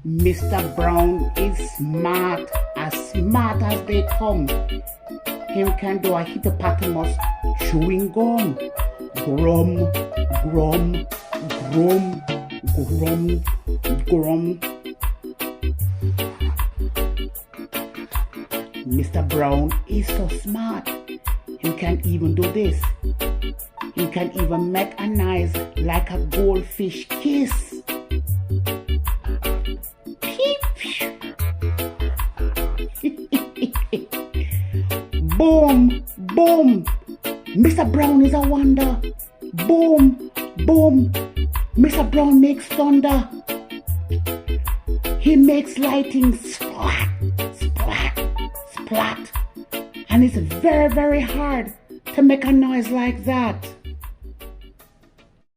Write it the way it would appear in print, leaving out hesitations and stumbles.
Mr. Brown is smart as they come. Him can do a hippopotamus chewing gum. Grum, grum, grum, grum, grum. Mr. Brown is so smart. He can even do this. He can even make a noise like a goldfish kiss. Peep. Boom, boom. Mr. Brown is a wonder. Boom, boom. Mr. Brown makes thunder. He makes lightning splat, splat, splat. And it's very, very hard to make a noise like that.